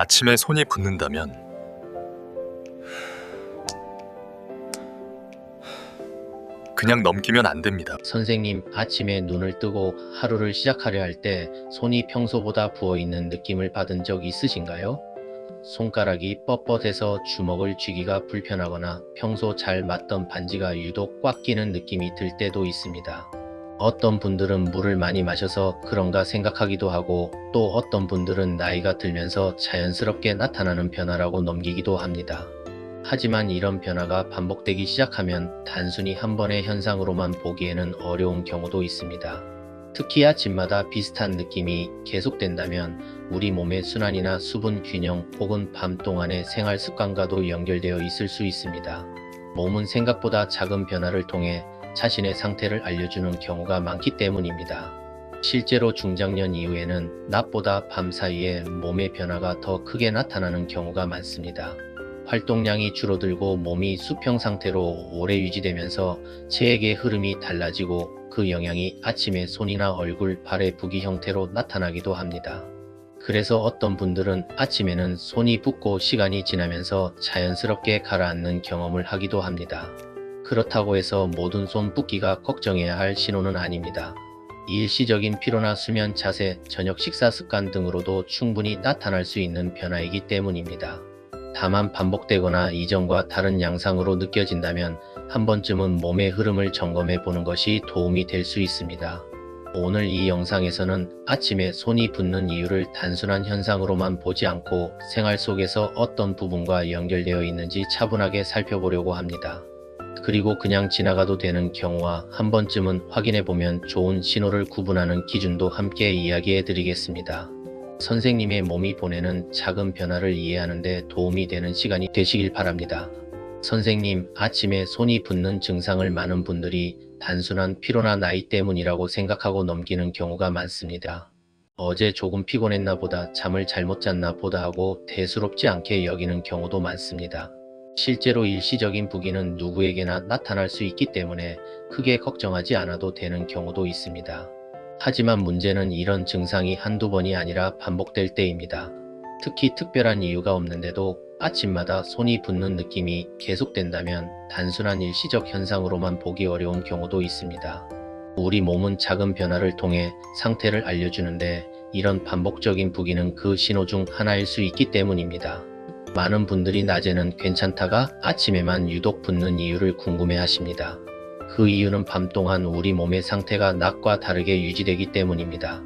아침에 손이 붓는다면 그냥 넘기면 안 됩니다. 선생님, 아침에 눈을 뜨고 하루를 시작하려 할 때 손이 평소보다 부어있는 느낌을 받은 적 있으신가요? 손가락이 뻣뻣해서 주먹을 쥐기가 불편하거나 평소 잘 맞던 반지가 유독 꽉 끼는 느낌이 들 때도 있습니다. 어떤 분들은 물을 많이 마셔서 그런가 생각하기도 하고, 또 어떤 분들은 나이가 들면서 자연스럽게 나타나는 변화라고 넘기기도 합니다. 하지만 이런 변화가 반복되기 시작하면 단순히 한 번의 현상으로만 보기에는 어려운 경우도 있습니다. 특히 아침마다 비슷한 느낌이 계속된다면 우리 몸의 순환이나 수분 균형 혹은 밤 동안의 생활 습관과도 연결되어 있을 수 있습니다. 몸은 생각보다 작은 변화를 통해 자신의 상태를 알려주는 경우가 많기 때문입니다. 실제로 중장년 이후에는 낮보다 밤 사이에 몸의 변화가 더 크게 나타나는 경우가 많습니다. 활동량이 줄어들고 몸이 수평 상태로 오래 유지되면서 체액의 흐름이 달라지고, 그 영향이 아침에 손이나 얼굴, 발의 부기 형태로 나타나기도 합니다. 그래서 어떤 분들은 아침에는 손이 붓고 시간이 지나면서 자연스럽게 가라앉는 경험을 하기도 합니다. 그렇다고 해서 모든 손 붓기가 걱정해야 할 신호는 아닙니다. 일시적인 피로나 수면 자세, 저녁 식사 습관 등으로도 충분히 나타날 수 있는 변화이기 때문입니다. 다만 반복되거나 이전과 다른 양상으로 느껴진다면 한 번쯤은 몸의 흐름을 점검해 보는 것이 도움이 될 수 있습니다. 오늘 이 영상에서는 아침에 손이 붓는 이유를 단순한 현상으로만 보지 않고 생활 속에서 어떤 부분과 연결되어 있는지 차분하게 살펴보려고 합니다. 그리고 그냥 지나가도 되는 경우와 한 번쯤은 확인해 보면 좋은 신호를 구분하는 기준도 함께 이야기해 드리겠습니다. 선생님의 몸이 보내는 작은 변화를 이해하는 데 도움이 되는 시간이 되시길 바랍니다. 선생님, 아침에 손이 붓는 증상을 많은 분들이 단순한 피로나 나이 때문이라고 생각하고 넘기는 경우가 많습니다. 어제 조금 피곤했나 보다, 잠을 잘못 잤나 보다 하고 대수롭지 않게 여기는 경우도 많습니다. 실제로 일시적인 부기는 누구에게나 나타날 수 있기 때문에 크게 걱정하지 않아도 되는 경우도 있습니다. 하지만 문제는 이런 증상이 한두 번이 아니라 반복될 때입니다. 특히 특별한 이유가 없는데도 아침마다 손이 붓는 느낌이 계속된다면 단순한 일시적 현상으로만 보기 어려운 경우도 있습니다. 우리 몸은 작은 변화를 통해 상태를 알려주는데, 이런 반복적인 부기는 그 신호 중 하나일 수 있기 때문입니다. 많은 분들이 낮에는 괜찮다가 아침에만 유독 붓는 이유를 궁금해하십니다. 그 이유는 밤 동안 우리 몸의 상태가 낮과 다르게 유지되기 때문입니다.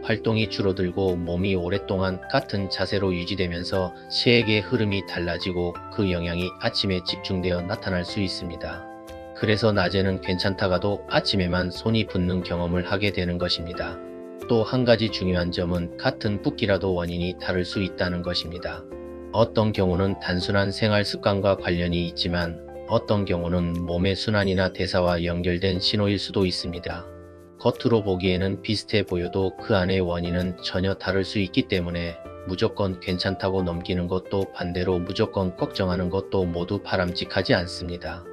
활동이 줄어들고 몸이 오랫동안 같은 자세로 유지되면서 체액의 흐름이 달라지고, 그 영향이 아침에 집중되어 나타날 수 있습니다. 그래서 낮에는 괜찮다가도 아침에만 손이 붓는 경험을 하게 되는 것입니다. 또 한 가지 중요한 점은 같은 붓기라도 원인이 다를 수 있다는 것입니다. 어떤 경우는 단순한 생활 습관과 관련이 있지만, 어떤 경우는 몸의 순환이나 대사와 연결된 신호일 수도 있습니다. 겉으로 보기에는 비슷해 보여도 그 안의 원인은 전혀 다를 수 있기 때문에 무조건 괜찮다고 넘기는 것도, 반대로 무조건 걱정하는 것도 모두 바람직하지 않습니다.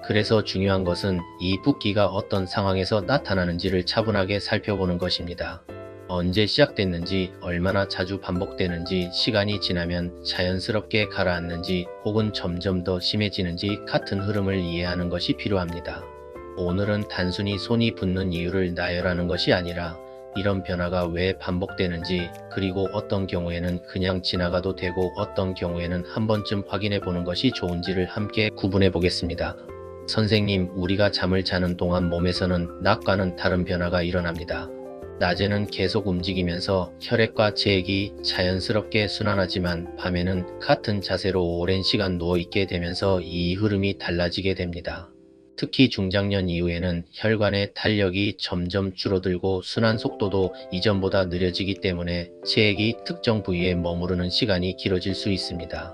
그래서 중요한 것은 이 붓기가 어떤 상황에서 나타나는지를 차분하게 살펴보는 것입니다. 언제 시작됐는지, 얼마나 자주 반복되는지, 시간이 지나면 자연스럽게 가라앉는지 혹은 점점 더 심해지는지 같은 흐름을 이해하는 것이 필요합니다. 오늘은 단순히 손이 붓는 이유를 나열하는 것이 아니라 이런 변화가 왜 반복되는지, 그리고 어떤 경우에는 그냥 지나가도 되고 어떤 경우에는 한 번쯤 확인해 보는 것이 좋은지를 함께 구분해 보겠습니다. 선생님, 우리가 잠을 자는 동안 몸에서는 낮과는 다른 변화가 일어납니다. 낮에는 계속 움직이면서 혈액과 체액이 자연스럽게 순환하지만 밤에는 같은 자세로 오랜 시간 누워있게 되면서 이 흐름이 달라지게 됩니다. 특히 중장년 이후에는 혈관의 탄력이 점점 줄어들고 순환 속도도 이전보다 느려지기 때문에 체액이 특정 부위에 머무르는 시간이 길어질 수 있습니다.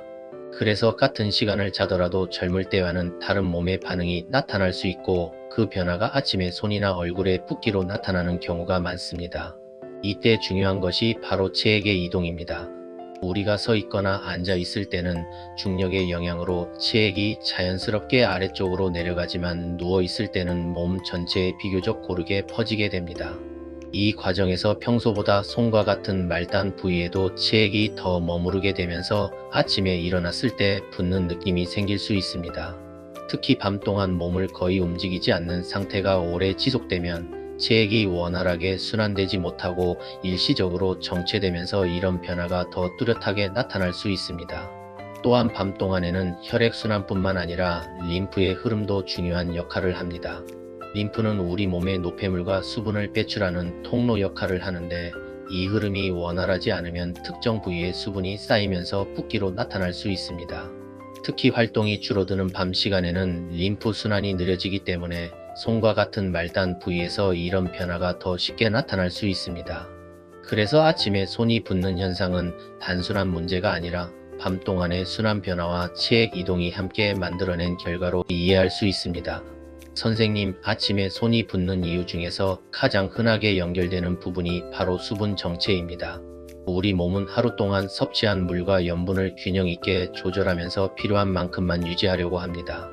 그래서 같은 시간을 자더라도 젊을 때와는 다른 몸의 반응이 나타날 수 있고, 그 변화가 아침에 손이나 얼굴에 붓기로 나타나는 경우가 많습니다. 이때 중요한 것이 바로 체액의 이동입니다. 우리가 서 있거나 앉아 있을 때는 중력의 영향으로 체액이 자연스럽게 아래쪽으로 내려가지만, 누워 있을 때는 몸 전체에 비교적 고르게 퍼지게 됩니다. 이 과정에서 평소보다 손과 같은 말단 부위에도 체액이 더 머무르게 되면서 아침에 일어났을 때 붓는 느낌이 생길 수 있습니다. 특히 밤 동안 몸을 거의 움직이지 않는 상태가 오래 지속되면 체액이 원활하게 순환되지 못하고 일시적으로 정체되면서 이런 변화가 더 뚜렷하게 나타날 수 있습니다. 또한 밤 동안에는 혈액순환뿐만 아니라 림프의 흐름도 중요한 역할을 합니다. 림프는 우리 몸의 노폐물과 수분을 배출하는 통로 역할을 하는데 이 흐름이 원활하지 않으면 특정 부위에 수분이 쌓이면서 붓기로 나타날 수 있습니다. 특히 활동이 줄어드는 밤 시간에는 림프 순환이 느려지기 때문에 손과 같은 말단 부위에서 이런 변화가 더 쉽게 나타날 수 있습니다. 그래서 아침에 손이 붓는 현상은 단순한 문제가 아니라 밤 동안의 순환 변화와 체액 이동이 함께 만들어낸 결과로 이해할 수 있습니다. 선생님, 아침에 손이 붓는 이유 중에서 가장 흔하게 연결되는 부분이 바로 수분 정체입니다. 우리 몸은 하루 동안 섭취한 물과 염분을 균형 있게 조절하면서 필요한 만큼만 유지하려고 합니다.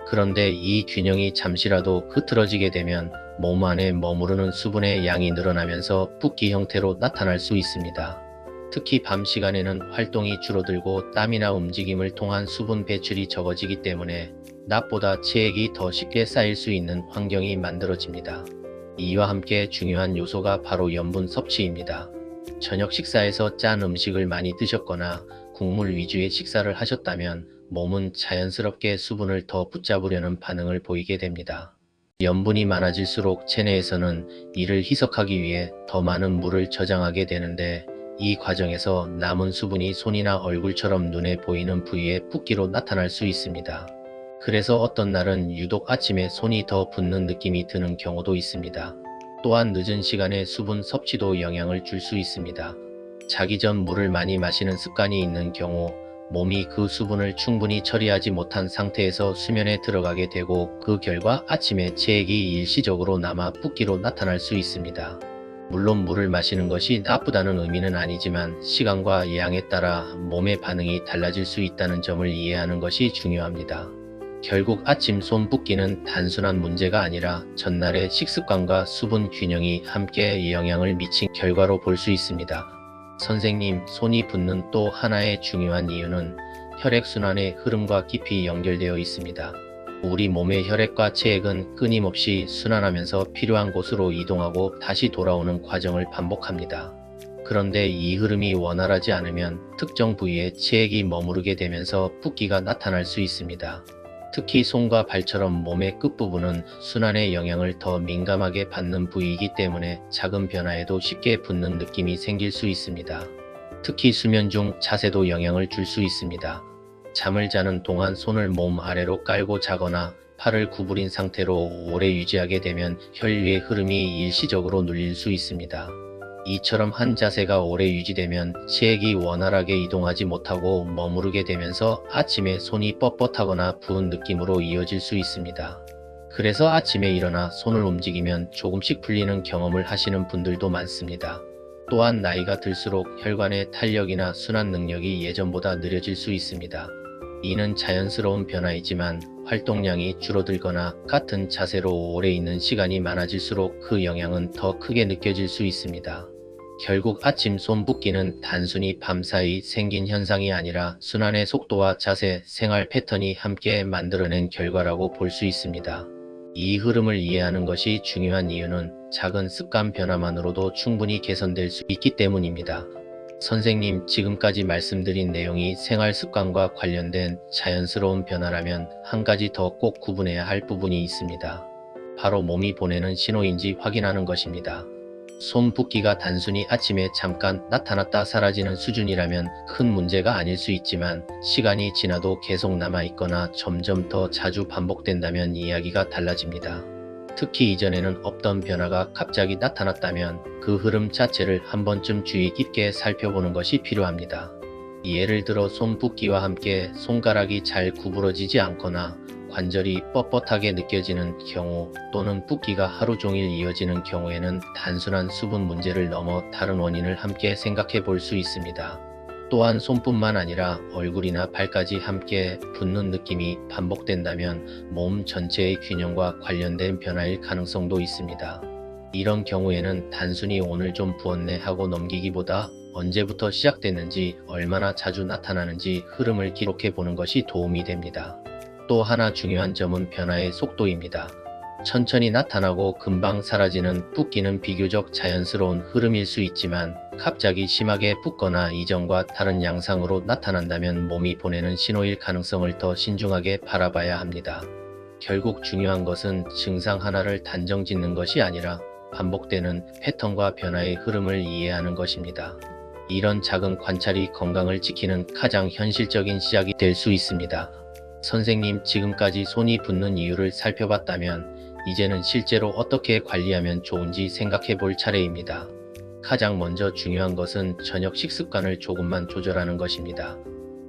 그런데 이 균형이 잠시라도 흐트러지게 되면 몸 안에 머무르는 수분의 양이 늘어나면서 붓기 형태로 나타날 수 있습니다. 특히 밤 시간에는 활동이 줄어들고 땀이나 움직임을 통한 수분 배출이 적어지기 때문에 낮보다 체액이 더 쉽게 쌓일 수 있는 환경이 만들어집니다. 이와 함께 중요한 요소가 바로 염분 섭취입니다. 저녁 식사에서 짠 음식을 많이 드셨거나 국물 위주의 식사를 하셨다면 몸은 자연스럽게 수분을 더 붙잡으려는 반응을 보이게 됩니다. 염분이 많아질수록 체내에서는 이를 희석하기 위해 더 많은 물을 저장하게 되는데 이 과정에서 남은 수분이 손이나 얼굴처럼 눈에 보이는 부위에 붓기로 나타날 수 있습니다. 그래서 어떤 날은 유독 아침에 손이 더 붓는 느낌이 드는 경우도 있습니다. 또한 늦은 시간에 수분 섭취도 영향을 줄 수 있습니다. 자기 전 물을 많이 마시는 습관이 있는 경우 몸이 그 수분을 충분히 처리하지 못한 상태에서 수면에 들어가게 되고 그 결과 아침에 체액이 일시적으로 남아 붓기로 나타날 수 있습니다. 물론 물을 마시는 것이 나쁘다는 의미는 아니지만 시간과 양에 따라 몸의 반응이 달라질 수 있다는 점을 이해하는 것이 중요합니다. 결국 아침 손 붓기는 단순한 문제가 아니라 전날의 식습관과 수분 균형이 함께 영향을 미친 결과로 볼 수 있습니다. 선생님, 손이 붓는 또 하나의 중요한 이유는 혈액순환의 흐름과 깊이 연결되어 있습니다. 우리 몸의 혈액과 체액은 끊임없이 순환하면서 필요한 곳으로 이동하고 다시 돌아오는 과정을 반복합니다. 그런데 이 흐름이 원활하지 않으면 특정 부위에 체액이 머무르게 되면서 붓기가 나타날 수 있습니다. 특히 손과 발처럼 몸의 끝부분은 순환의 영향을 더 민감하게 받는 부위이기 때문에 작은 변화에도 쉽게 붓는 느낌이 생길 수 있습니다. 특히 수면 중 자세도 영향을 줄 수 있습니다. 잠을 자는 동안 손을 몸 아래로 깔고 자거나 팔을 구부린 상태로 오래 유지하게 되면 혈류의 흐름이 일시적으로 눌릴 수 있습니다. 이처럼 한 자세가 오래 유지되면 체액이 원활하게 이동하지 못하고 머무르게 되면서 아침에 손이 뻣뻣하거나 부은 느낌으로 이어질 수 있습니다. 그래서 아침에 일어나 손을 움직이면 조금씩 풀리는 경험을 하시는 분들도 많습니다. 또한 나이가 들수록 혈관의 탄력이나 순환 능력이 예전보다 느려질 수 있습니다. 이는 자연스러운 변화이지만 활동량이 줄어들거나 같은 자세로 오래 있는 시간이 많아질수록 그 영향은 더 크게 느껴질 수 있습니다. 결국 아침 손 붓기는 단순히 밤사이 생긴 현상이 아니라 순환의 속도와 자세, 생활 패턴이 함께 만들어낸 결과라고 볼 수 있습니다. 이 흐름을 이해하는 것이 중요한 이유는 작은 습관 변화만으로도 충분히 개선될 수 있기 때문입니다. 선생님, 지금까지 말씀드린 내용이 생활 습관과 관련된 자연스러운 변화라면 한 가지 더 꼭 구분해야 할 부분이 있습니다. 바로 몸이 보내는 신호인지 확인하는 것입니다. 손 붓기가 단순히 아침에 잠깐 나타났다 사라지는 수준이라면 큰 문제가 아닐 수 있지만 시간이 지나도 계속 남아있거나 점점 더 자주 반복된다면 이야기가 달라집니다. 특히 이전에는 없던 변화가 갑자기 나타났다면 그 흐름 자체를 한 번쯤 주의 깊게 살펴보는 것이 필요합니다. 예를 들어 손 붓기와 함께 손가락이 잘 구부러지지 않거나 관절이 뻣뻣하게 느껴지는 경우 또는 붓기가 하루 종일 이어지는 경우에는 단순한 수분 문제를 넘어 다른 원인을 함께 생각해 볼 수 있습니다. 또한 손뿐만 아니라 얼굴이나 발까지 함께 붓는 느낌이 반복된다면 몸 전체의 균형과 관련된 변화일 가능성도 있습니다. 이런 경우에는 단순히 오늘 좀 부었네 하고 넘기기보다 언제부터 시작됐는지, 얼마나 자주 나타나는지 흐름을 기록해 보는 것이 도움이 됩니다. 또 하나 중요한 점은 변화의 속도입니다. 천천히 나타나고 금방 사라지는 붓기는 비교적 자연스러운 흐름일 수 있지만, 갑자기 심하게 붓거나 이전과 다른 양상으로 나타난다면 몸이 보내는 신호일 가능성을 더 신중하게 바라봐야 합니다. 결국 중요한 것은 증상 하나를 단정 짓는 것이 아니라 반복되는 패턴과 변화의 흐름을 이해하는 것입니다. 이런 작은 관찰이 건강을 지키는 가장 현실적인 시작이 될 수 있습니다. 선생님, 지금까지 손이 붓는 이유를 살펴봤다면 이제는 실제로 어떻게 관리하면 좋은지 생각해 볼 차례입니다. 가장 먼저 중요한 것은 저녁 식습관을 조금만 조절하는 것입니다.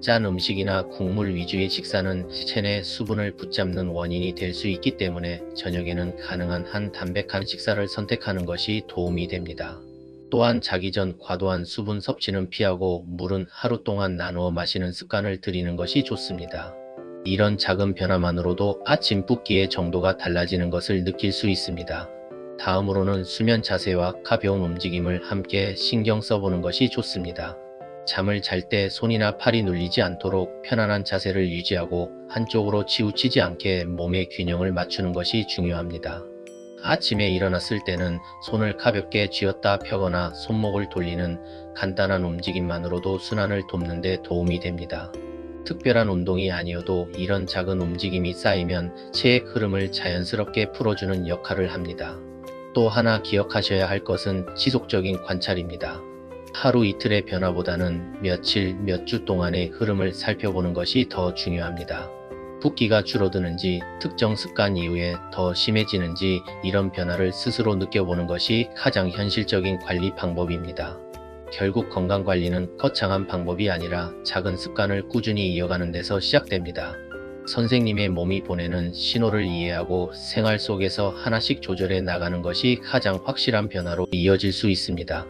짠 음식이나 국물 위주의 식사는 체내 수분을 붙잡는 원인이 될 수 있기 때문에 저녁에는 가능한 한 담백한 식사를 선택하는 것이 도움이 됩니다. 또한 자기 전 과도한 수분 섭취는 피하고 물은 하루 동안 나누어 마시는 습관을 들이는 것이 좋습니다. 이런 작은 변화만으로도 아침 붓기의 정도가 달라지는 것을 느낄 수 있습니다. 다음으로는 수면 자세와 가벼운 움직임을 함께 신경 써보는 것이 좋습니다. 잠을 잘 때 손이나 팔이 눌리지 않도록 편안한 자세를 유지하고 한쪽으로 치우치지 않게 몸의 균형을 맞추는 것이 중요합니다. 아침에 일어났을 때는 손을 가볍게 쥐었다 펴거나 손목을 돌리는 간단한 움직임만으로도 순환을 돕는 데 도움이 됩니다. 특별한 운동이 아니어도 이런 작은 움직임이 쌓이면 체의 흐름을 자연스럽게 풀어주는 역할을 합니다. 또 하나 기억하셔야 할 것은 지속적인 관찰입니다. 하루 이틀의 변화보다는 며칠, 몇 주 동안의 흐름을 살펴보는 것이 더 중요합니다. 붓기가 줄어드는지, 특정 습관 이후에 더 심해지는지, 이런 변화를 스스로 느껴보는 것이 가장 현실적인 관리 방법입니다. 결국 건강관리는 거창한 방법이 아니라 작은 습관을 꾸준히 이어가는 데서 시작됩니다. 선생님의 몸이 보내는 신호를 이해하고 생활 속에서 하나씩 조절해 나가는 것이 가장 확실한 변화로 이어질 수 있습니다.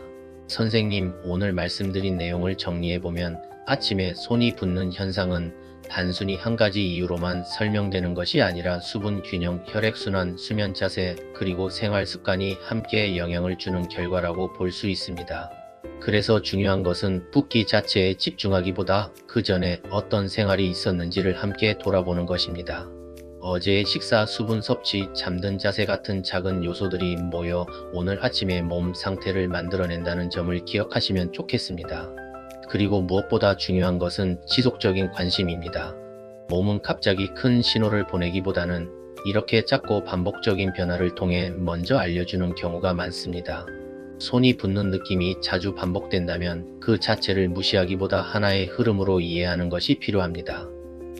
선생님, 오늘 말씀드린 내용을 정리해보면 아침에 손이 붓는 현상은 단순히 한 가지 이유로만 설명되는 것이 아니라 수분 균형, 혈액순환, 수면 자세, 그리고 생활 습관이 함께 영향을 주는 결과라고 볼 수 있습니다. 그래서 중요한 것은 붓기 자체에 집중하기보다 그 전에 어떤 생활이 있었는지를 함께 돌아보는 것입니다. 어제의 식사, 수분 섭취, 잠든 자세 같은 작은 요소들이 모여 오늘 아침의 몸 상태를 만들어낸다는 점을 기억하시면 좋겠습니다. 그리고 무엇보다 중요한 것은 지속적인 관심입니다. 몸은 갑자기 큰 신호를 보내기보다는 이렇게 작고 반복적인 변화를 통해 먼저 알려주는 경우가 많습니다. 손이 붓는 느낌이 자주 반복된다면 그 자체를 무시하기보다 하나의 흐름으로 이해하는 것이 필요합니다.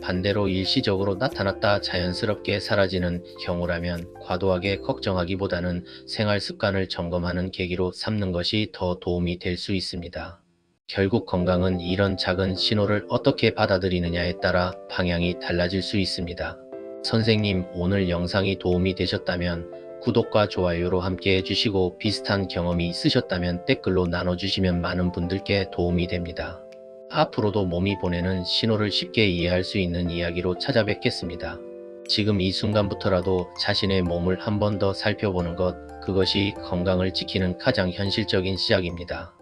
반대로 일시적으로 나타났다 자연스럽게 사라지는 경우라면 과도하게 걱정하기보다는 생활 습관을 점검하는 계기로 삼는 것이 더 도움이 될 수 있습니다. 결국 건강은 이런 작은 신호를 어떻게 받아들이느냐에 따라 방향이 달라질 수 있습니다. 선생님, 오늘 영상이 도움이 되셨다면 구독과 좋아요로 함께 해주시고 비슷한 경험이 있으셨다면 댓글로 나눠주시면 많은 분들께 도움이 됩니다. 앞으로도 몸이 보내는 신호를 쉽게 이해할 수 있는 이야기로 찾아뵙겠습니다. 지금 이 순간부터라도 자신의 몸을 한 번 더 살펴보는 것, 그것이 건강을 지키는 가장 현실적인 시작입니다.